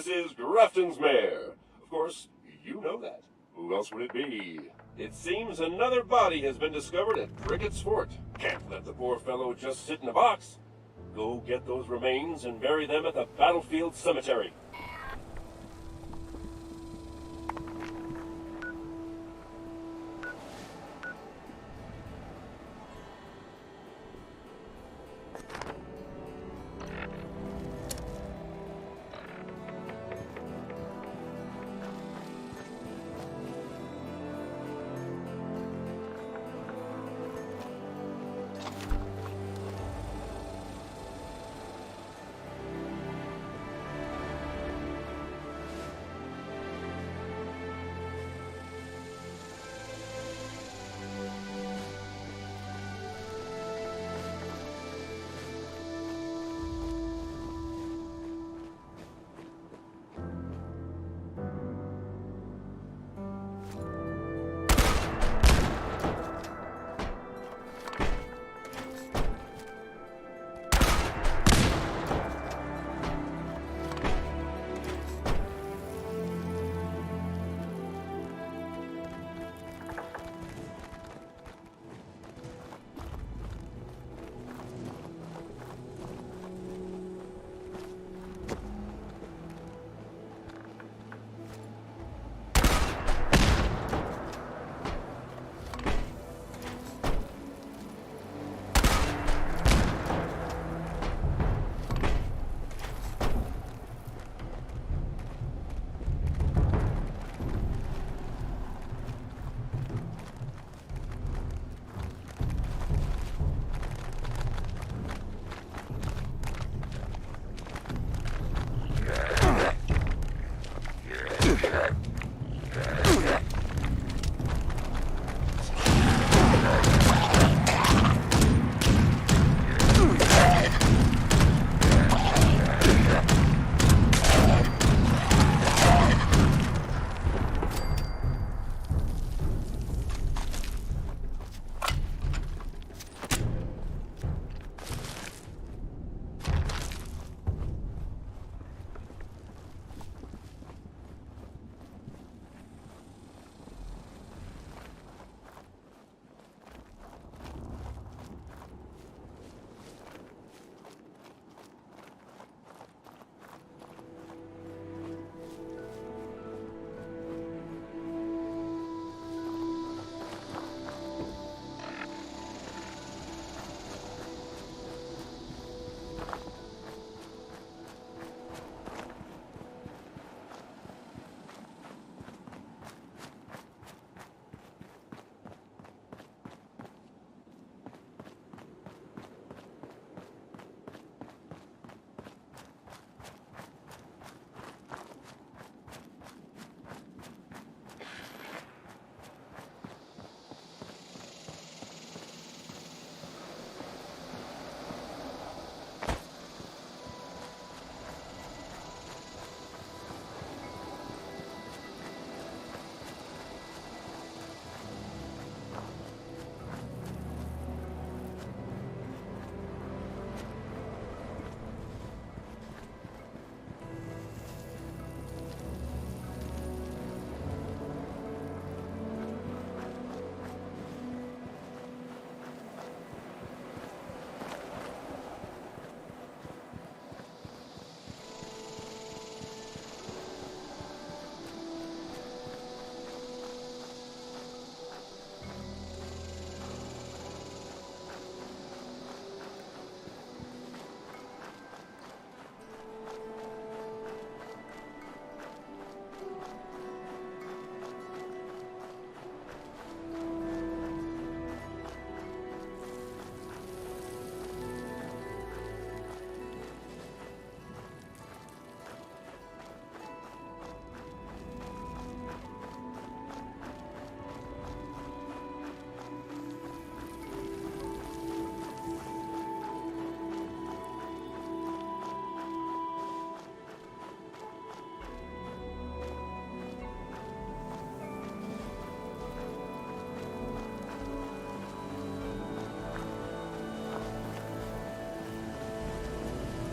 This is Grafton's mayor. Of course, you know that. Who else would it be? It seems another body has been discovered at Briggett's Fort. Can't let the poor fellow just sit in a box. Go get those remains and bury them at the battlefield cemetery.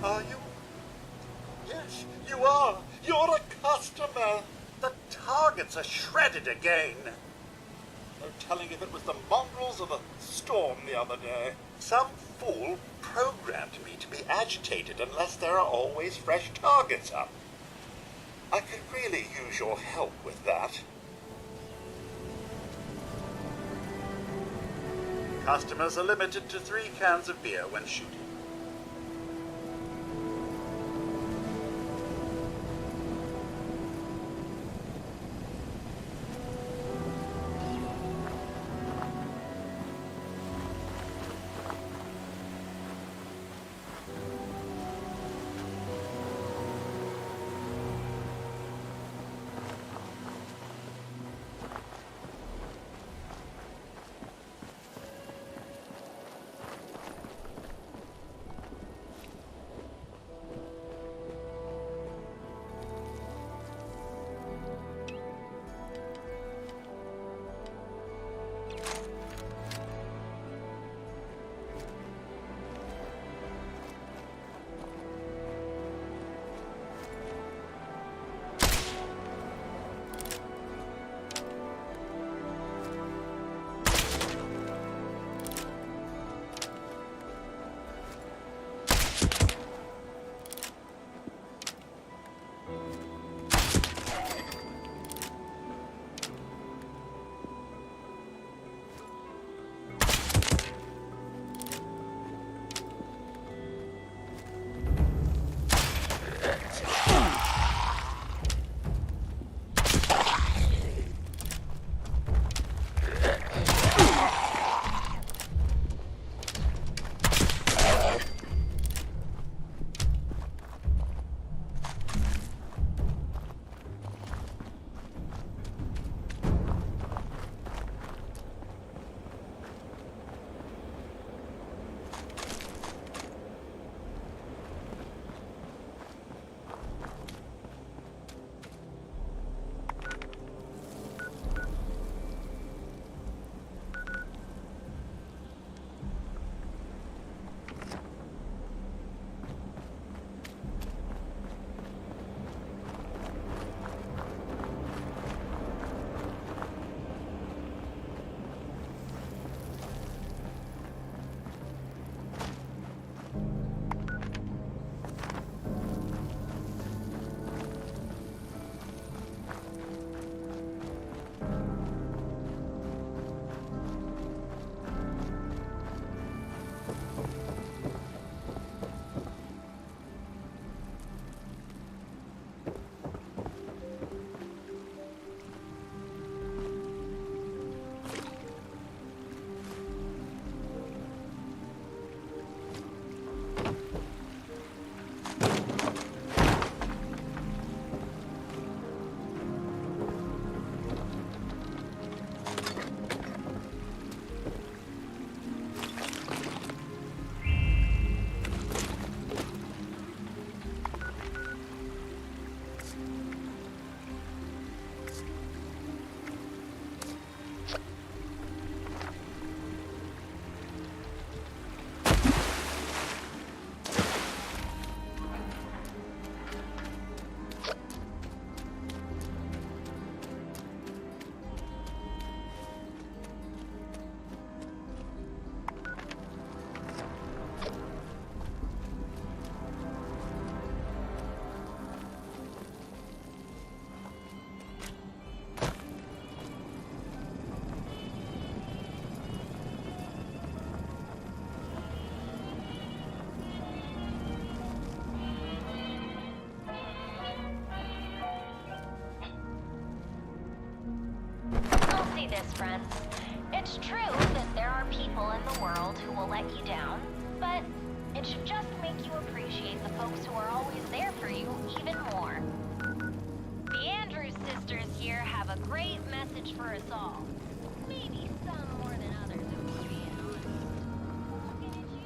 Are you? Yes, you are. You're targets are shredded again. No telling if it was the mongrels or the storm the other day. Some fool programmed me to be agitated unless there are always fresh targets up. I could really use your help with that. Customers are limited to 3 cans of beer when shooting. this, friends. It's true that there are people in the world who will let you down, but it should just make you appreciate the folks who are always there for you even more. The Andrews sisters here have a great message for us all. Maybe some more than others, if we're being honest. Looking at you.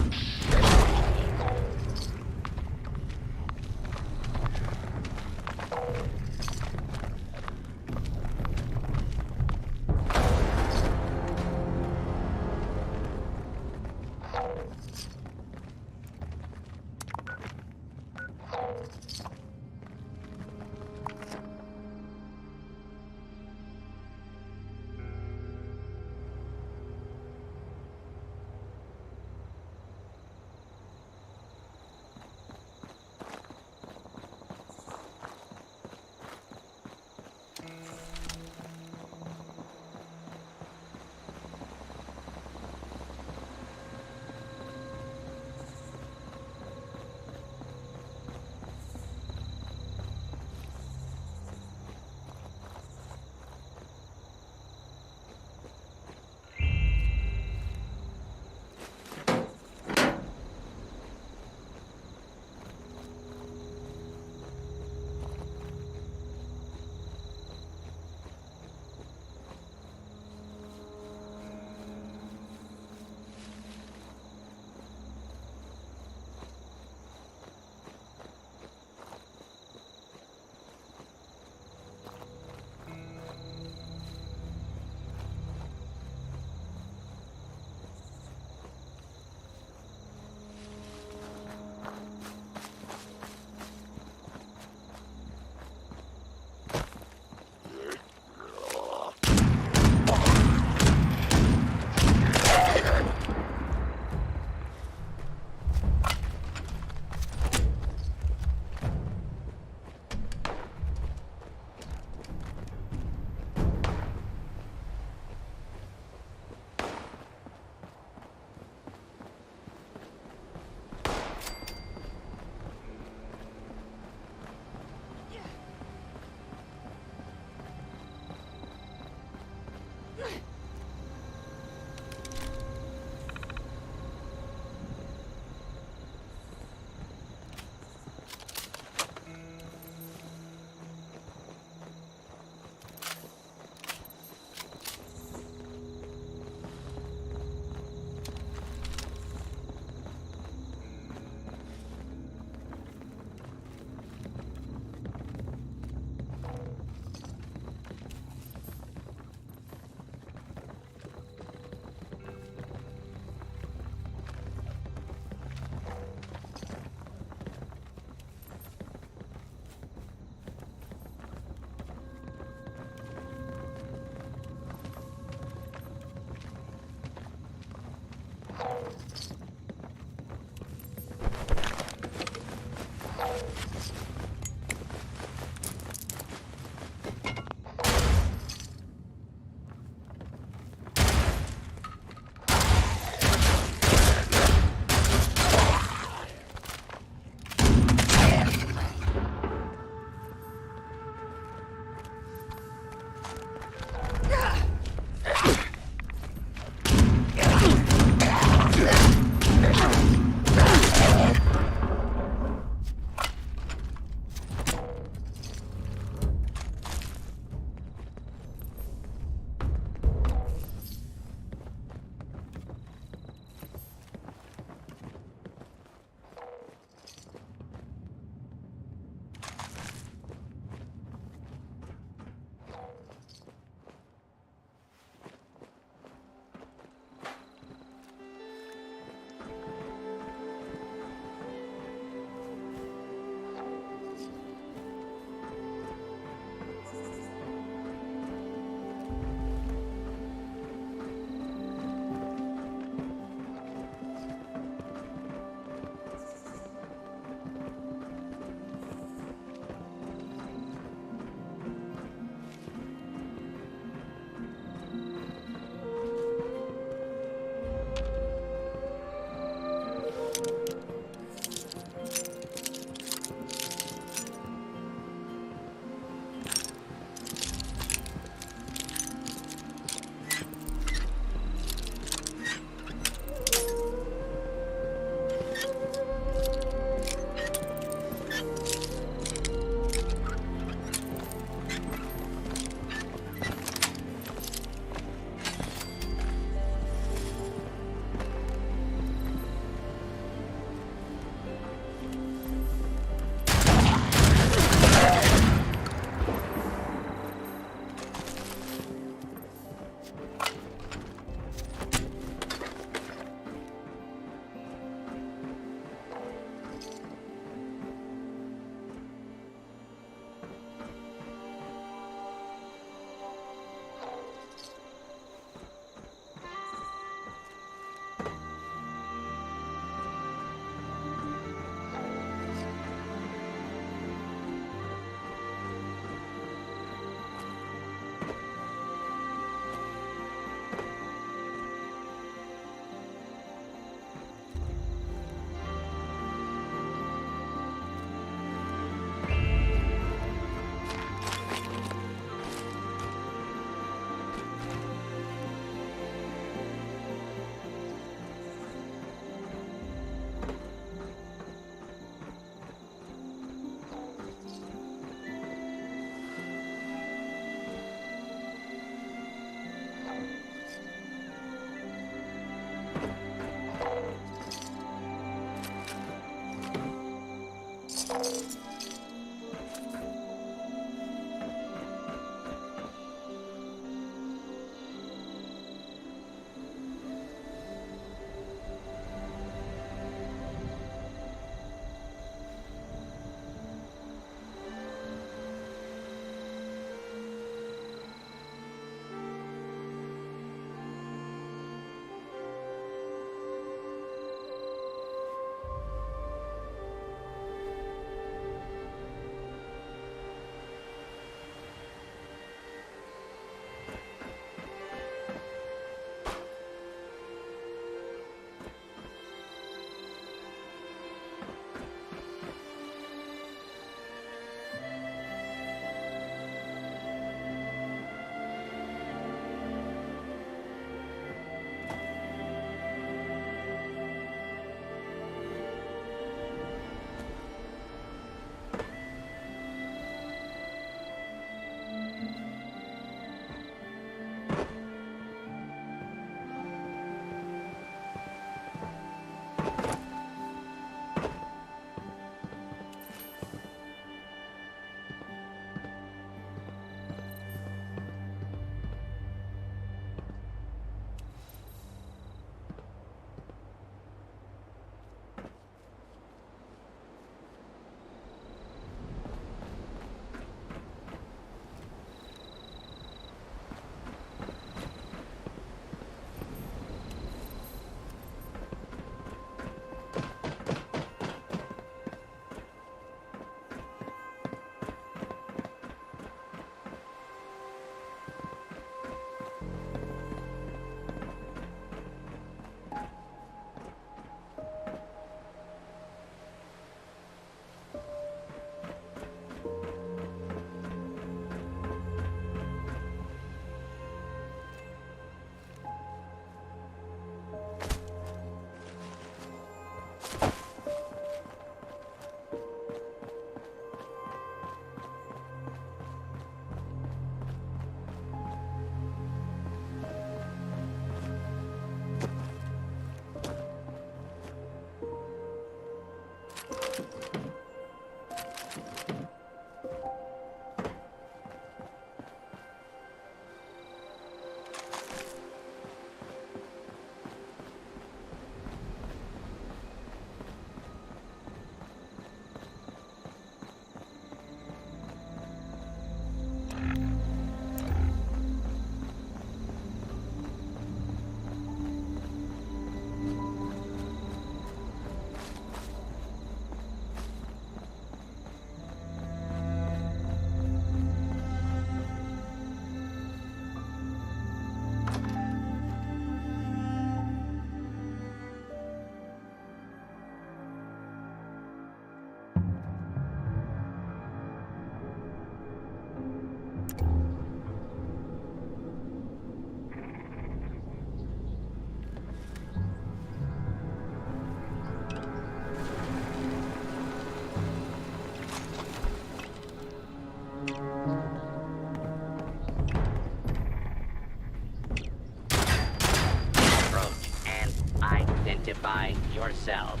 yourself.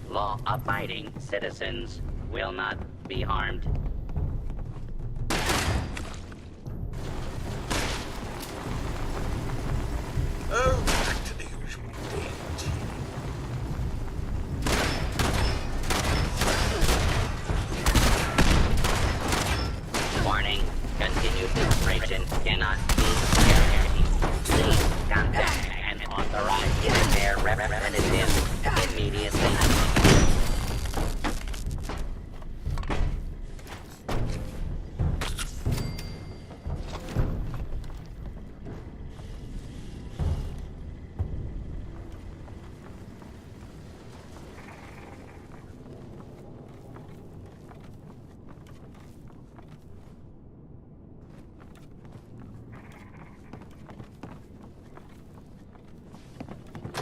Law-abiding citizens will not be harmed. Oh, back to the usual deity. Warning, continued filtration cannot be guaranteed. Please contact an authorized unitary representative immediately.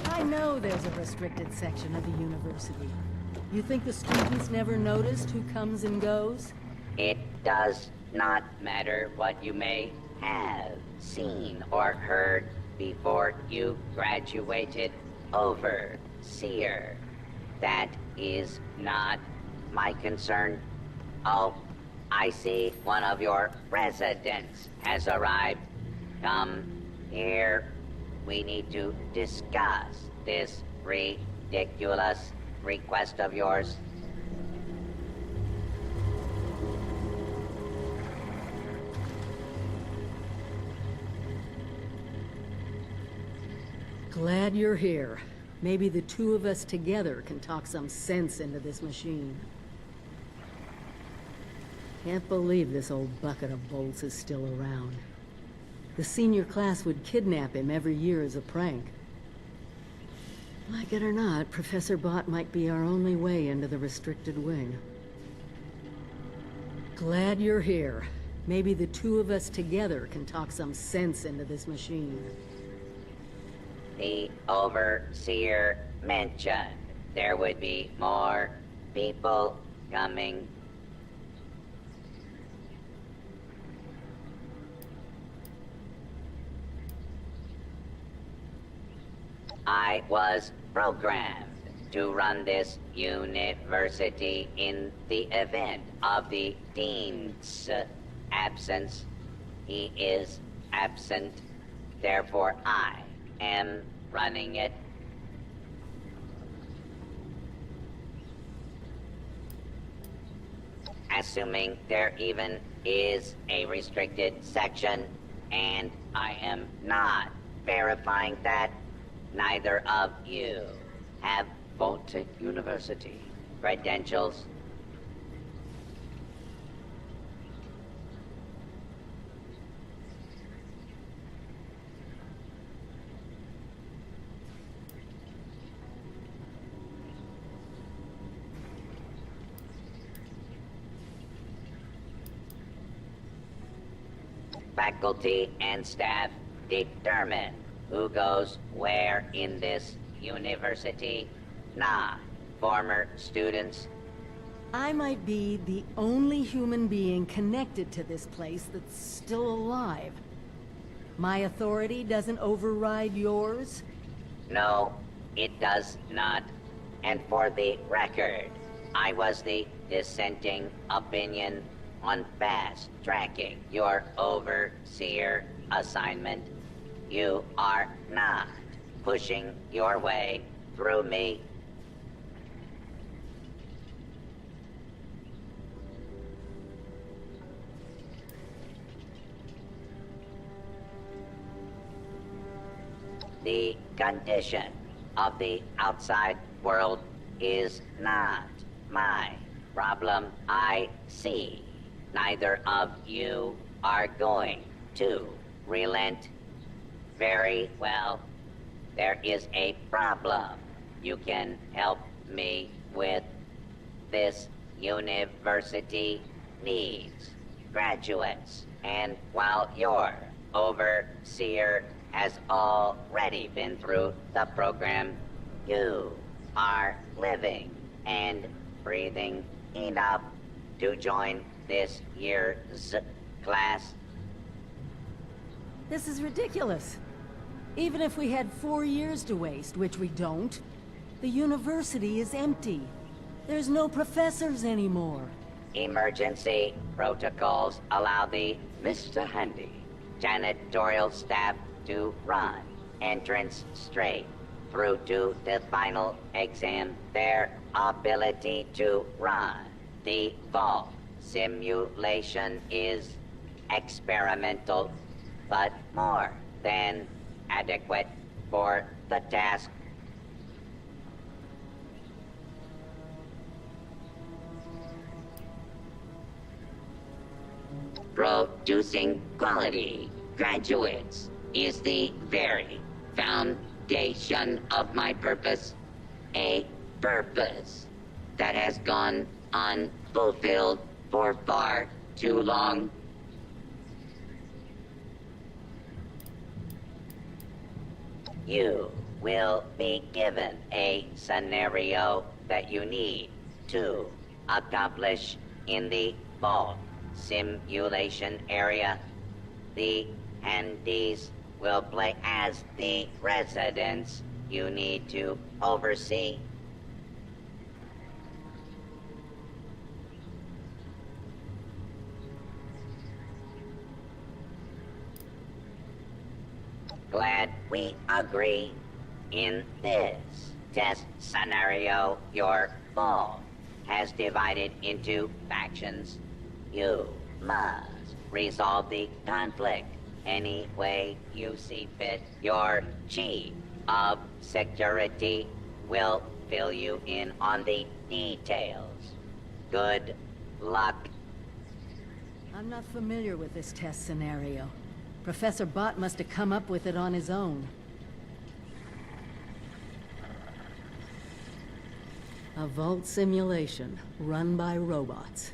I know there's a restricted section of the university. You think the students never noticed who comes and goes? It does not matter what you may have seen or heard before you graduated, Overseer. That is not my concern. Oh, I see one of your residents has arrived. Come here. We need to discuss this ridiculous request of yours. Glad you're here. Maybe the two of us together can talk some sense into this machine. Can't believe this old bucket of bolts is still around. The senior class would kidnap him every year as a prank. Like it or not, Professor Bott might be our only way into the restricted wing. Glad you're here. Maybe the two of us together can talk some sense into this machine. The Overseer mentioned there would be more people coming. I was programmed to run this university in the event of the Dean's absence. He is absent, therefore I am running it. Assuming there even is a restricted section, and I am not verifying that, neither of you have Vault-Tec University credentials. Faculty and staff determine who goes where in this university, not former students. I might be the only human being connected to this place that's still alive. My authority doesn't override yours? No, it does not. And for the record, I was the dissenting opinion on fast-tracking your Overseer assignment. You are not pushing your way through me. The condition of the outside world is not my problem. I see neither of you are going to relent. Very well. There is a problem you can help me with. This university needs graduates, and while your Overseer has already been through the program, you are living and breathing enough to join this year's class. This is ridiculous. Even if we had 4 years to waste, which we don't, The university is empty. There's no professors anymore. Emergency protocols allow the Mr. Handy janitorial staff to run entrance straight through to the final exam. Their ability to run the vault simulation is experimental, but more than adequate for the task. Producing quality graduates is the very foundation of my purpose. A purpose that has gone unfulfilled for far too long. You will be given a scenario that you need to accomplish in the vault simulation area. The handies will play as the residents you need to oversee. Glad we agree. In this test scenario, your vault has divided into factions. You must resolve the conflict any way you see fit. Your chief of security will fill you in on the details. Good luck. I'm not familiar with this test scenario. Professor Bott must have come up with it on his own. A vault simulation run by robots.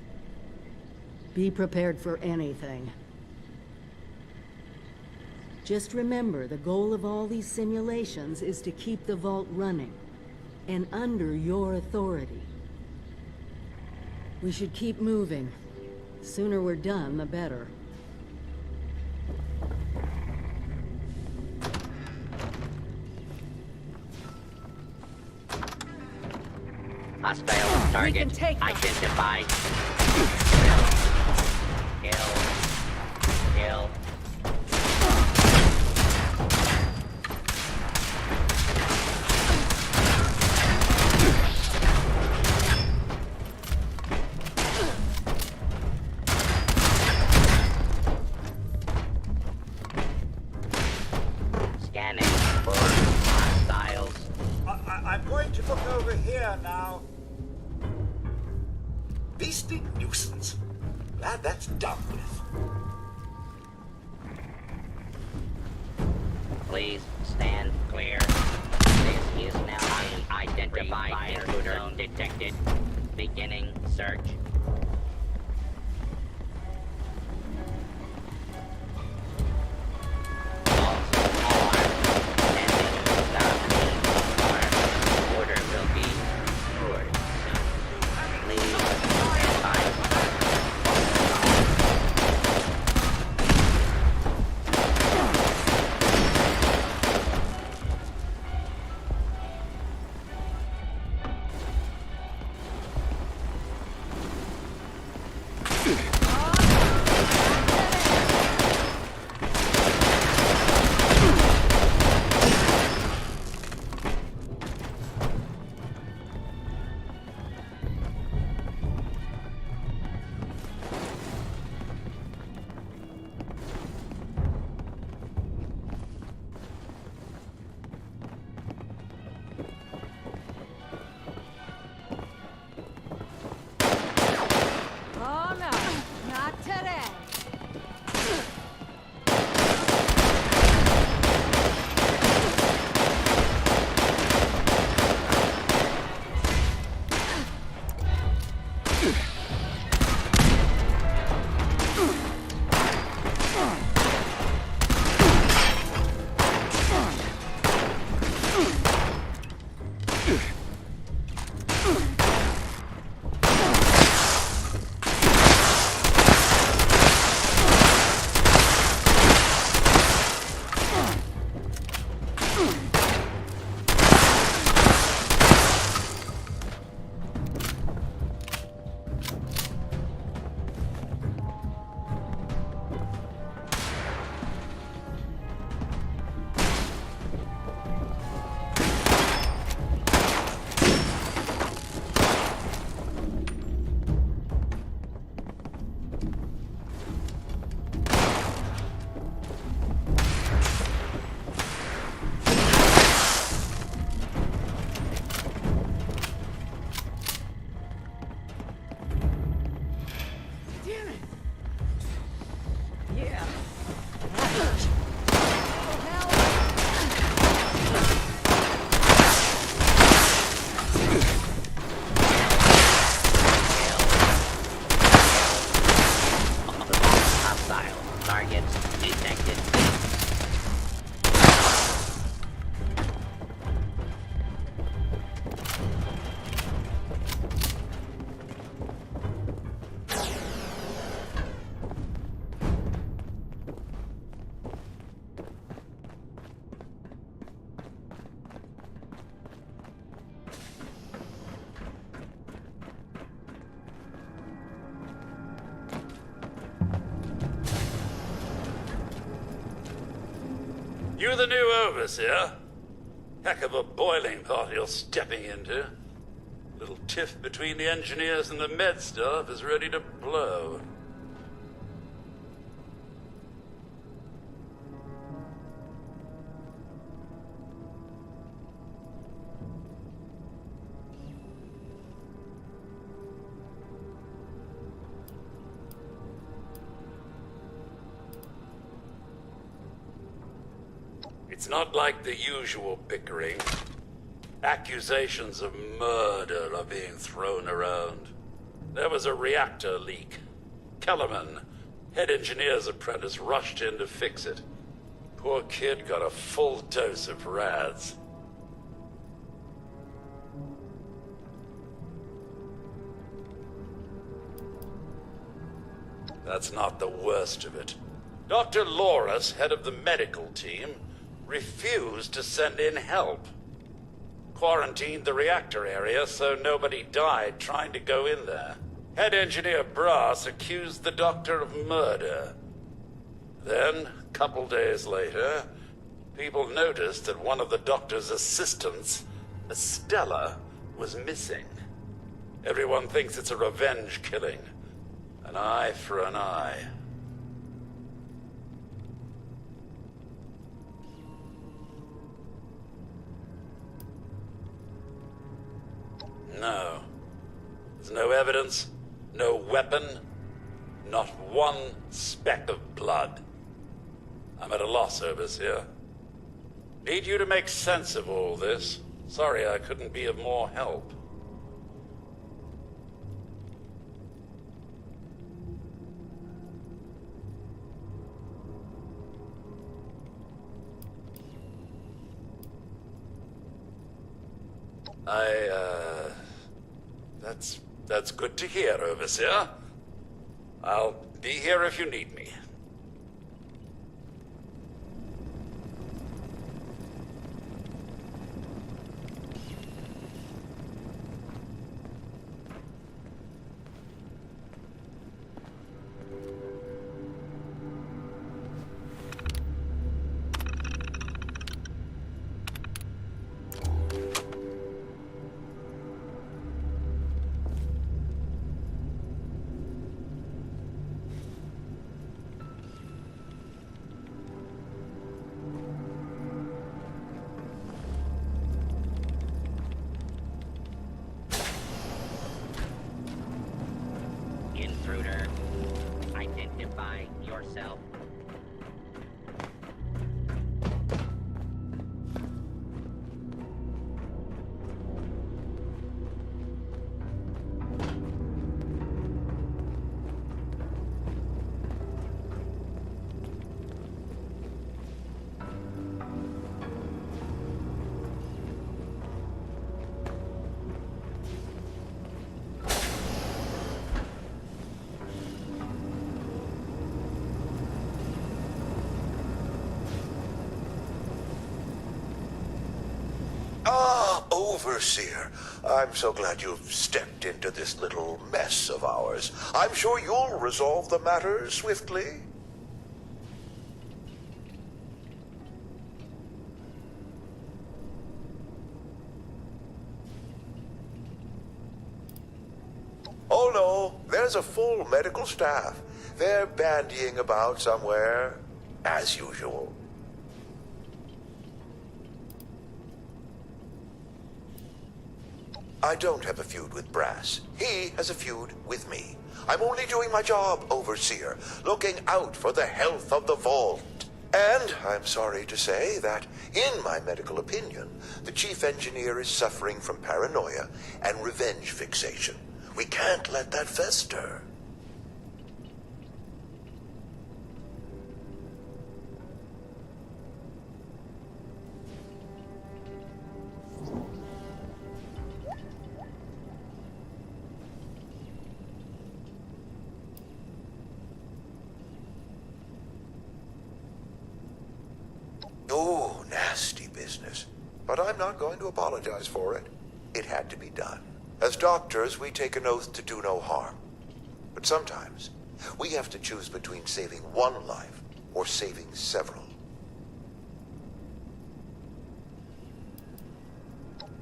Be prepared for anything. Just remember, the goal of all these simulations is to keep the vault running, and under your authority. We should keep moving. Sooner we're done, the better. Hostile target take them. identified. Kill. Scanning for hostiles. I'm going to look over here now. Beastly nuisance. Glad that's done with. Please stand clear. This is now an identified intruder detected. Beginning search. Order will be restored. Please stand by. Targets detected. You the new overseer? Heck of a boiling pot you're stepping into. Little tiff between the engineers and the med staff is ready to blow. It's not like the usual bickering. Accusations of murder are being thrown around. There was a reactor leak. Kellerman, head engineer's apprentice, rushed in to fix it. Poor kid got a full dose of rads. That's not the worst of it. Dr. Loris, head of the medical team, refused to send in help. Quarantined the reactor area so nobody died trying to go in there. Head engineer Brass accused the doctor of murder. Then, a couple days later, people noticed that one of the doctor's assistants, Estella, was missing. Everyone thinks it's a revenge killing. An eye for an eye. No. There's no evidence, no weapon, not one speck of blood. I'm at a loss, Overseer. Need you to make sense of all this. Sorry I couldn't be of more help. That's good to hear, Overseer. I'll be here if you need me. Intruder, identify yourself. Overseer, I'm so glad you've stepped into this little mess of ours. I'm sure you'll resolve the matter swiftly. Oh no, there's a full medical staff. They're bandying about somewhere, as usual. I don't have a feud with Brass. He has a feud with me. I'm only doing my job, Overseer, looking out for the health of the vault. And I'm sorry to say that, in my medical opinion, the chief engineer is suffering from paranoia and revenge fixation. We can't let that fester. nasty business, but I'm not going to apologize for it. It had to be done. As doctors, we take an oath to do no harm. But sometimes, we have to choose between saving one life or saving several.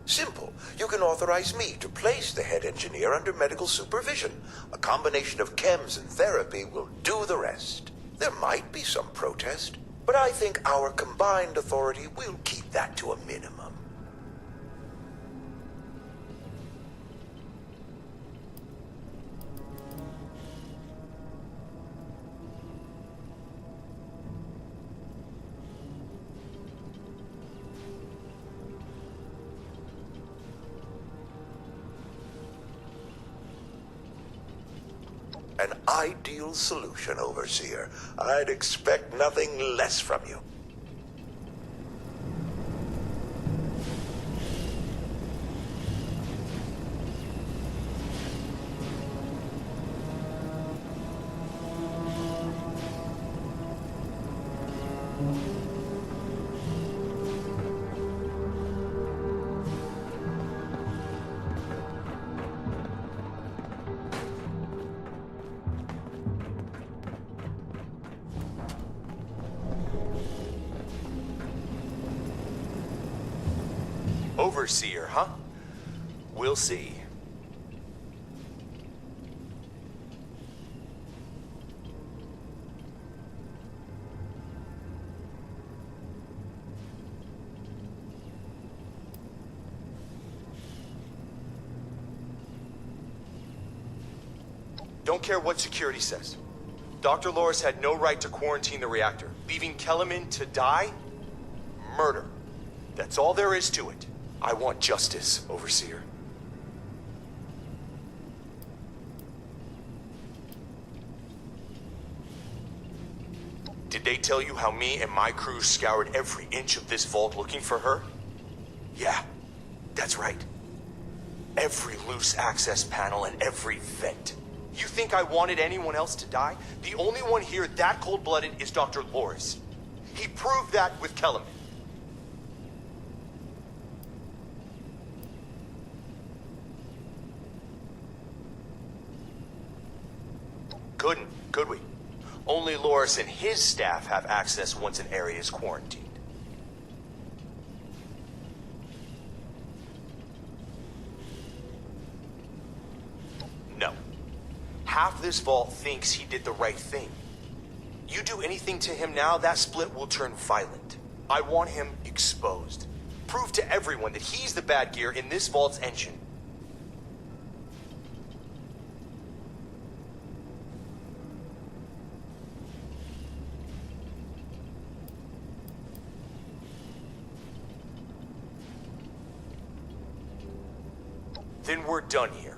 Simple. You can authorize me to place the head engineer under medical supervision. A combination of chems and therapy will do the rest. There might be some protest, but I think our combined authority will keep that to a minimum. An ideal solution, Overseer. I'd expect nothing less from you. Overseer, huh? We'll see. Don't care what security says. Dr. Loris had no right to quarantine the reactor. Leaving Kellerman to die? Murder. That's all there is to it. I want justice, Overseer. Did they tell you how me and my crew scoured every inch of this vault looking for her? Yeah, that's right. Every loose access panel and every vent. You think I wanted anyone else to die? The only one here that cold-blooded is Dr. Loris. He proved that with Kellerman. Couldn't, could we? Only Loris and his staff have access once an area is quarantined. No. Half this vault thinks he did the right thing. You do anything to him now, that split will turn violent. I want him exposed. Prove to everyone that he's the bad gear in this vault's engine. Then we're done here.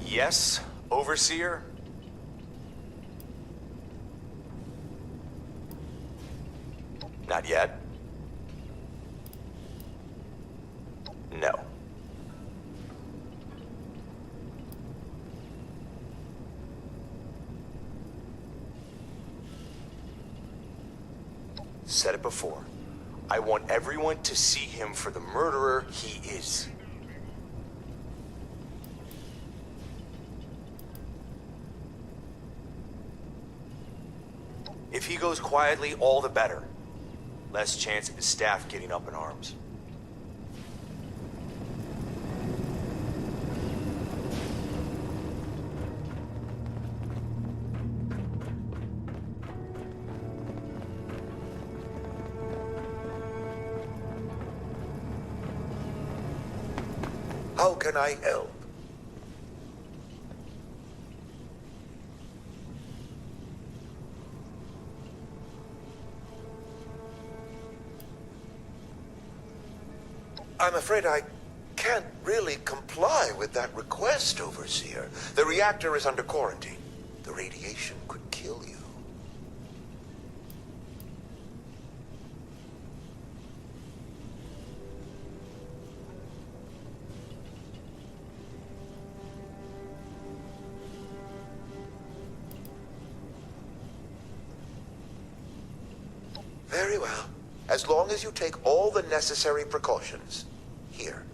Yes, Overseer? Not yet. No. Said it before. I want everyone to see him for the murderer he is. If he goes quietly, all the better. Less chance of his staff getting up in arms. How can I help? I'm afraid I can't really comply with that request, Overseer. The reactor is under quarantine. The radiation could kill you. Very well. As long as you take all the necessary precautions. Here.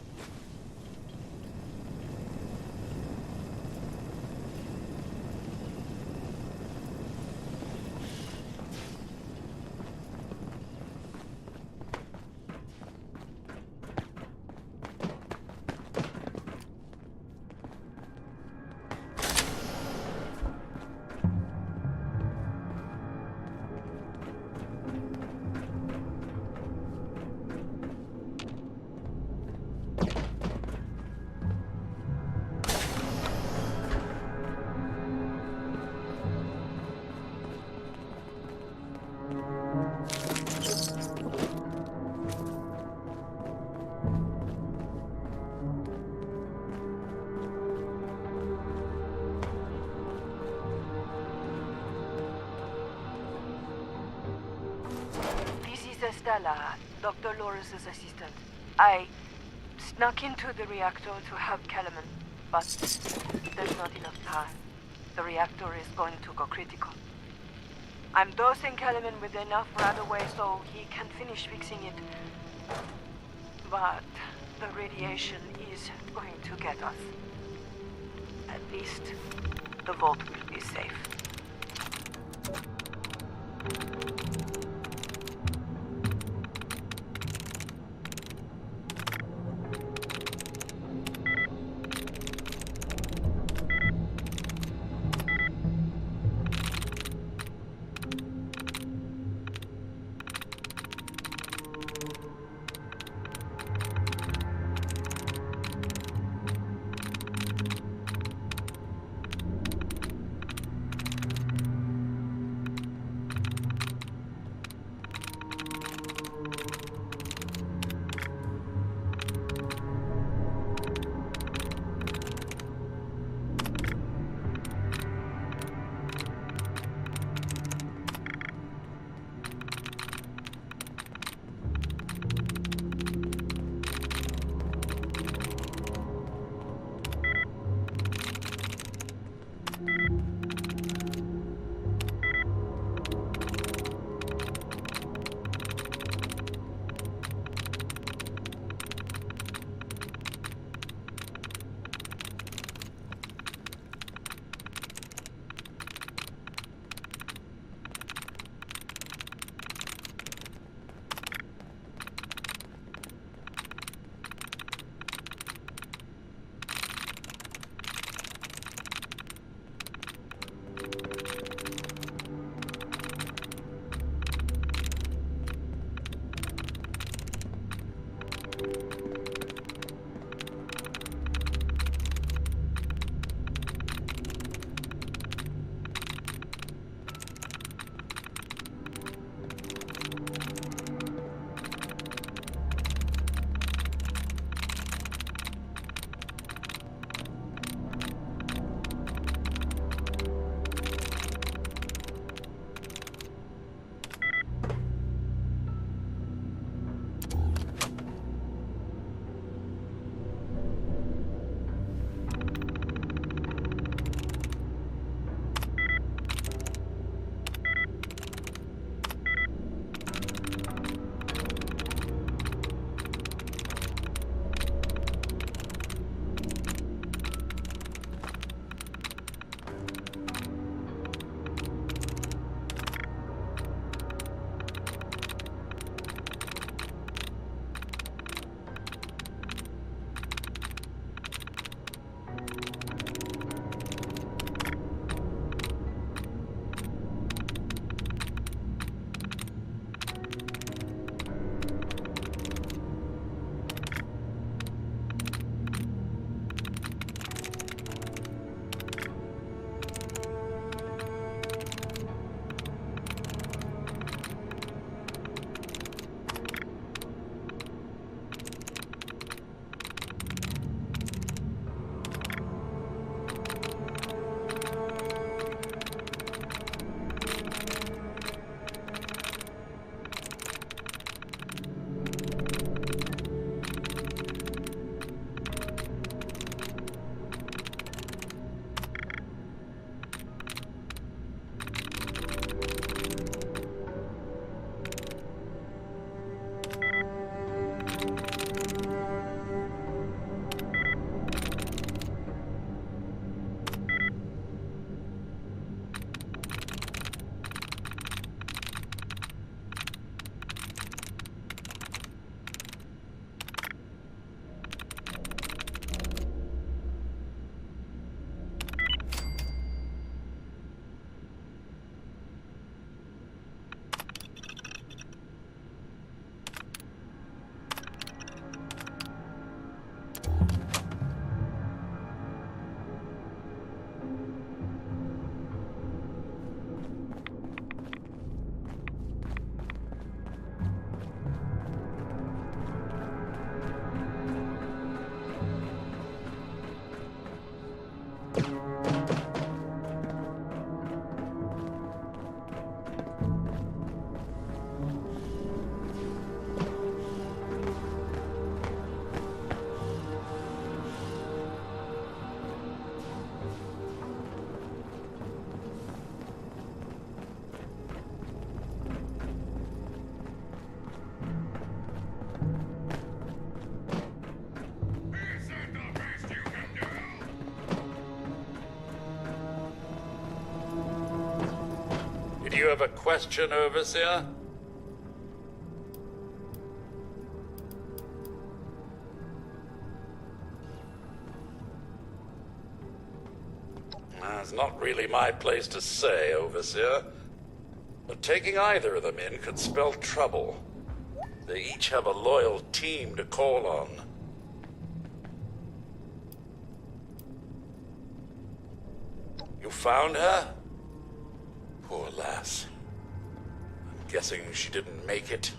Stella, Dr. Loris' assistant. I snuck into the reactor to help Kellerman, but there's not enough time. The reactor is going to go critical. I'm dosing Kellerman with enough Radaway so he can finish fixing it. But the radiation is going to get us. At least the vault will be safe. Did you have a question, Overseer? It's not really my place to say, Overseer. But taking either of them in could spell trouble. They each have a loyal team to call on. You found her? Poor lass. I'm guessing she didn't make it.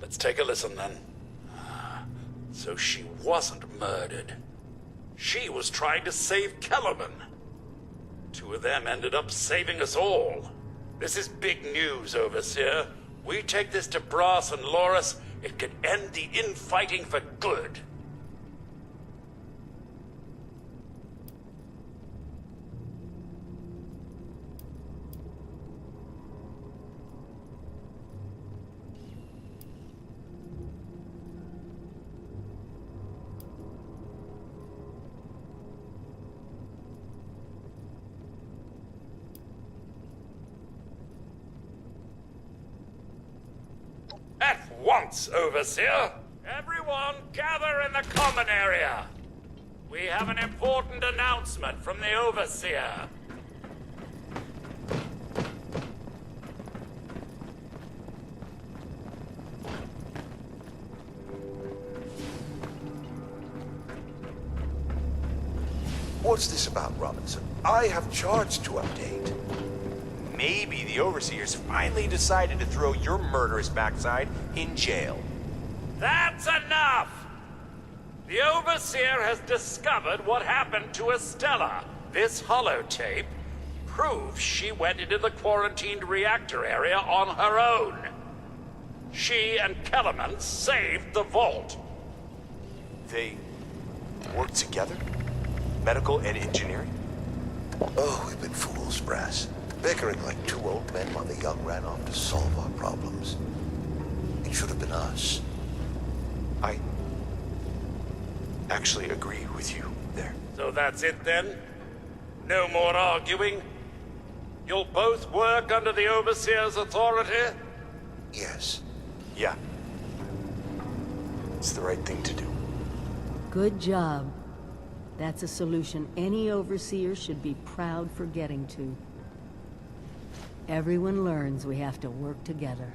Let's take a listen then. So she wasn't murdered. She was trying to save Kellerman. Two of them ended up saving us all. This is big news, Overseer. We take this to Brass and Loris, it could end the infighting for good. At once, Overseer! Everyone gather in the common area! We have an important announcement from the Overseer. What's this about, Robinson? I have charts to update. Maybe the Overseer's finally decided to throw your murderous backside in jail. That's enough! The Overseer has discovered what happened to Estella. This holotape proves she went into the quarantined reactor area on her own. She and Kellerman saved the vault. They worked together? Medical and engineering? Oh, we've been fools, Brass. Bickering like two old men while the young ran off to solve our problems. It should have been us. I actually agree with you there. So that's it then? No more arguing? You'll both work under the Overseer's authority? Yes. Yeah. It's the right thing to do. Good job. That's a solution any Overseer should be proud for getting to. Everyone learns we have to work together.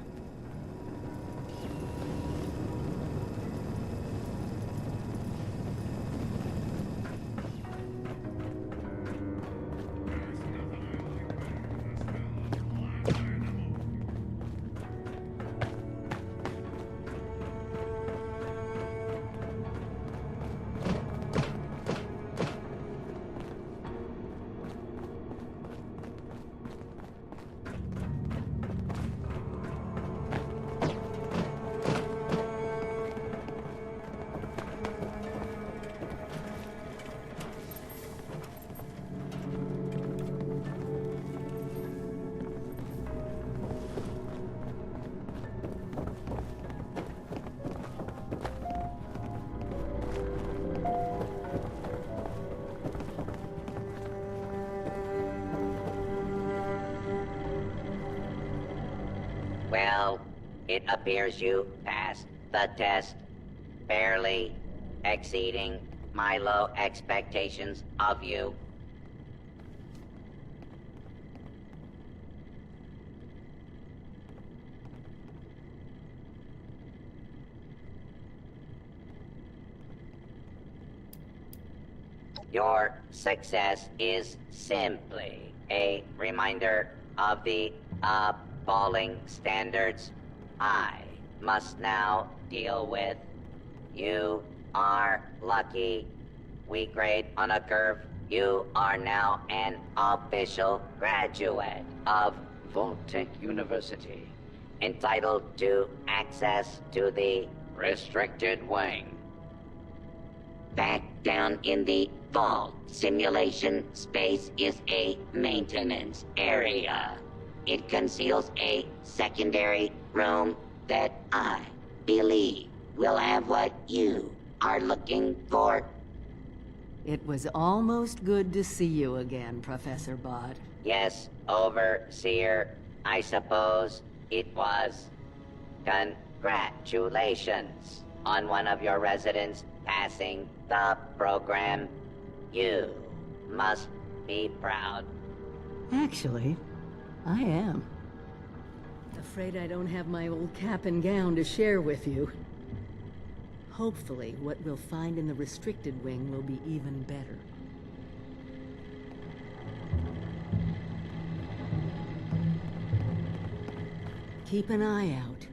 Well, it appears you passed the test, barely exceeding my low expectations of you. Your success is simply a reminder of the appalling standards I must now deal with. You are lucky. We grade on a curve. You are now an official graduate of Vault-Tec University, entitled to access to the restricted wing. Back down in the vault, simulation space is a maintenance area. It conceals a secondary room that I believe will have what you are looking for. It was almost good to see you again, Professor Bott. Yes, Overseer, I suppose it was. Congratulations on one of your residents passing the program. You must be proud. Actually, I am. Afraid I don't have my old cap and gown to share with you. Hopefully, what we'll find in the restricted wing will be even better. Keep an eye out.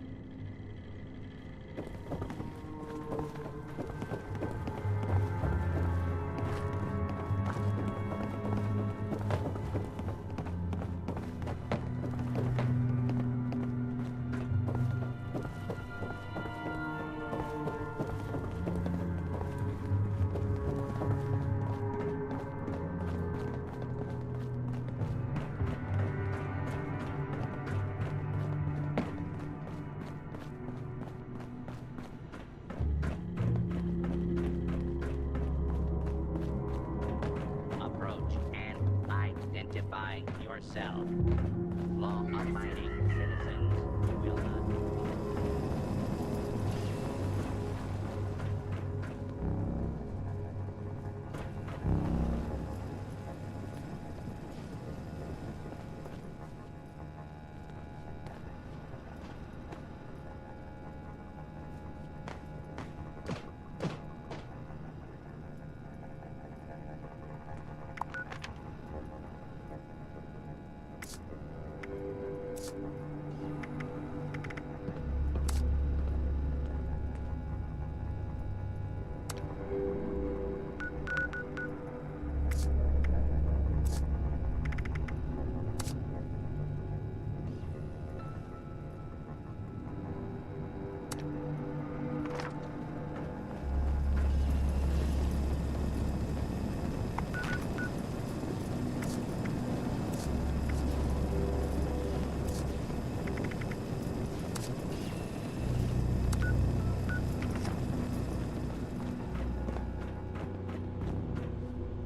Yourself. Law-abiding citizens will not.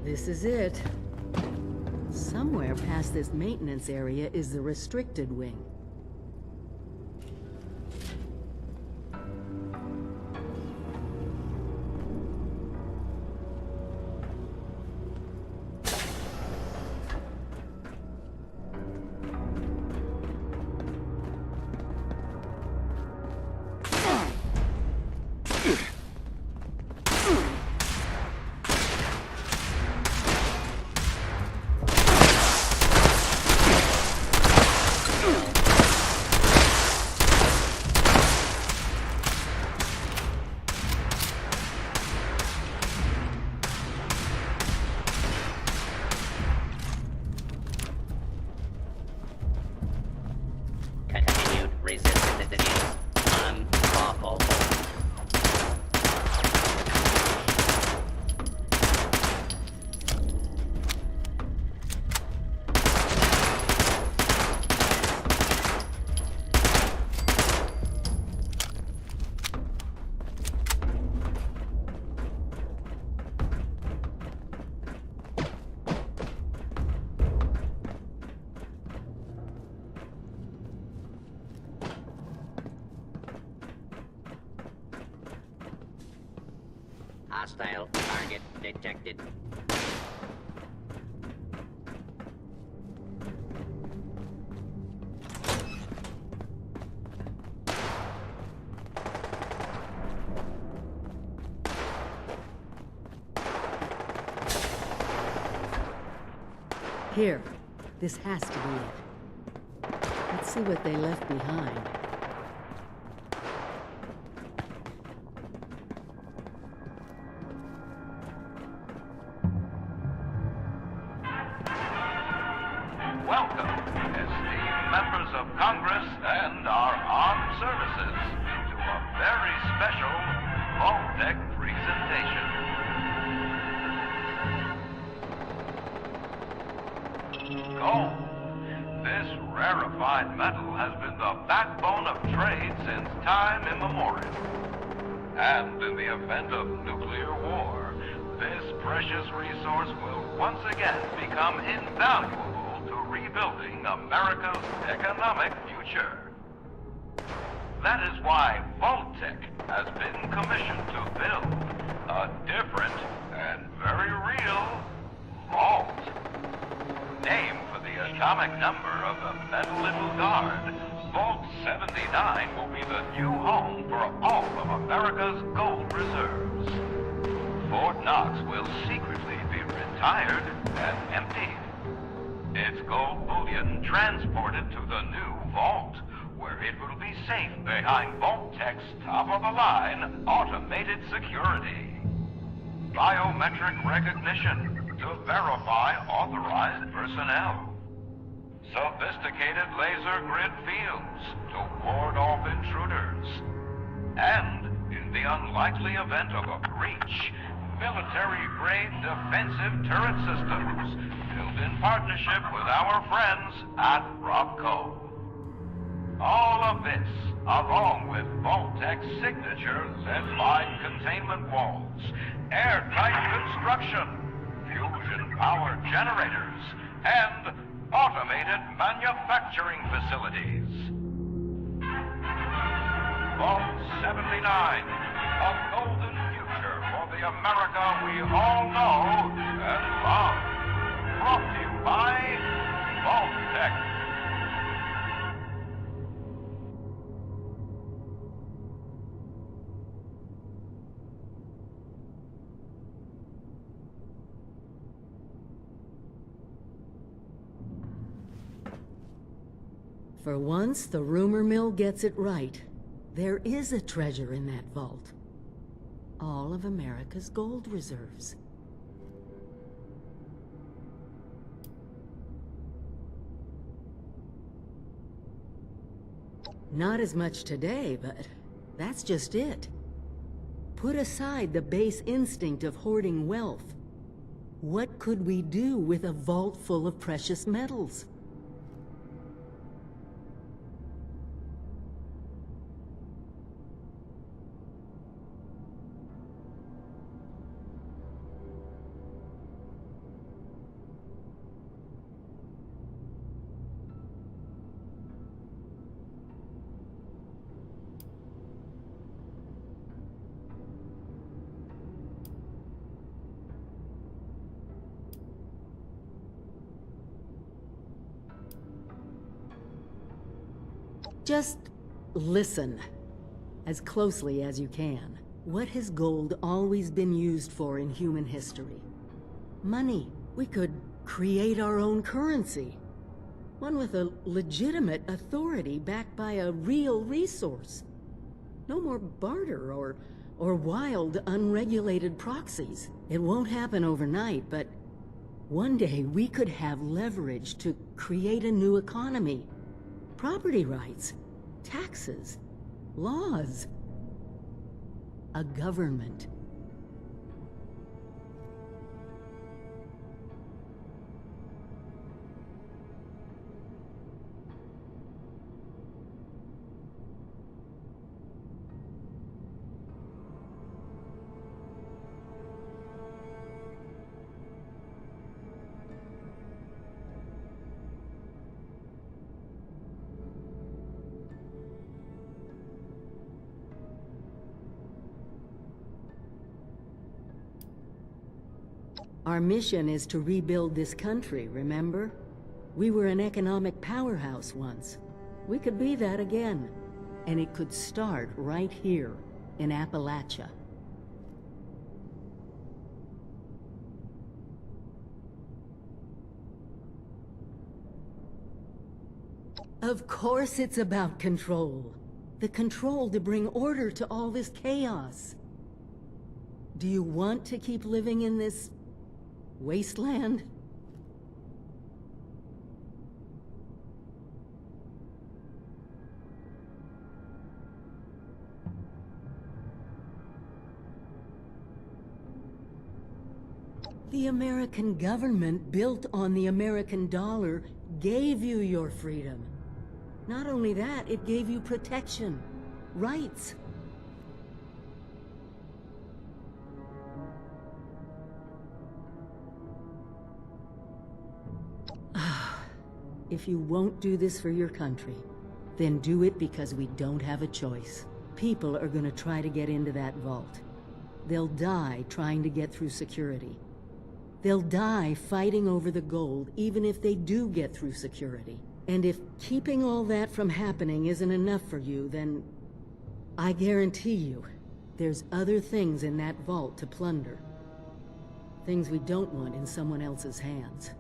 This is it. Somewhere past this maintenance area is the restricted wing. Continued resistance is unlawful. Hostile target detected. Here. This has to be it. Let's see what they left behind. Welcome, esteemed members of Congress and our armed services, to a very special Vault-Tec presentation. Gold. This rarefied metal has been the backbone of trade since time immemorial. And in the event of nuclear war, this precious resource will once again become invaluable to rebuilding America's economic future. That is why Vault-Tec has been commissioned to build a different and very real vault. Named for the atomic number of the metal it will guard, Vault 79 will be the new home for all of America's gold reserves. Fort Knox will secretly be retired and emptied. Its gold bullion transported to the new vault, where it will be safe behind Vault-Tec's top-of-the-line automated security. Biometric recognition to verify authorized personnel. Sophisticated laser grid fields to ward off intruders. And, in the unlikely event of a breach, military-grade defensive turret systems built in partnership with our friends at Robco. All of this, along with Vault-Tec's signature lead-lined containment walls, airtight construction, fusion-powered generators, and automated manufacturing facilities. Vault 79, a golden future for the America we all know and love. Brought to you by Vault-Tec. For once, the rumor mill gets it right. There is a treasure in that vault. All of America's gold reserves. Not as much today, but that's just it. Put aside the base instinct of hoarding wealth. What could we do with a vault full of precious metals? Just listen, as closely as you can. What has gold always been used for in human history? Money. We could create our own currency. One with a legitimate authority backed by a real resource. No more barter or wild, unregulated proxies. It won't happen overnight, but one day we could have leverage to create a new economy. Property rights, taxes, laws, a government. Our mission is to rebuild this country, remember? We were an economic powerhouse once. We could be that again. And it could start right here, in Appalachia. Of course it's about control. The control to bring order to all this chaos. Do you want to keep living in this wasteland? The American government, built on the American dollar, gave you your freedom. Not only that, it gave you protection, rights. If you won't do this for your country, then do it because we don't have a choice. People are gonna try to get into that vault. They'll die trying to get through security. They'll die fighting over the gold, even if they do get through security. And if keeping all that from happening isn't enough for you, then I guarantee you, there's other things in that vault to plunder. Things we don't want in someone else's hands.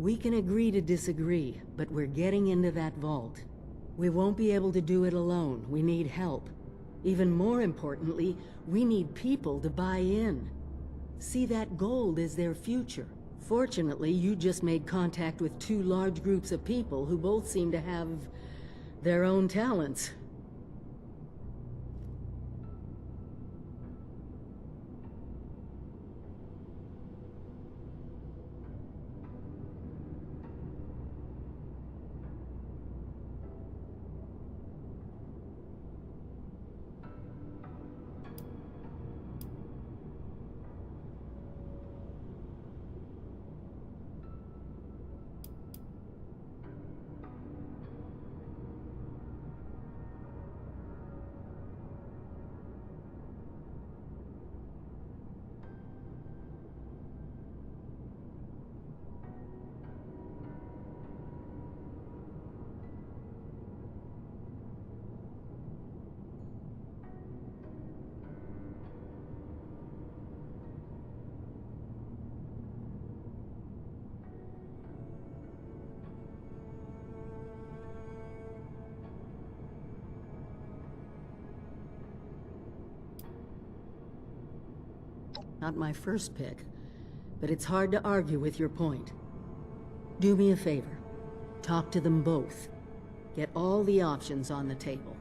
We can agree to disagree, but we're getting into that vault. We won't be able to do it alone. We need help. Even more importantly, we need people to buy in. See that gold is their future. Fortunately, you just made contact with two large groups of people who both seem to have their own talents. Not my first pick, but it's hard to argue with your point. Do me a favor. Talk to them both. Get all the options on the table.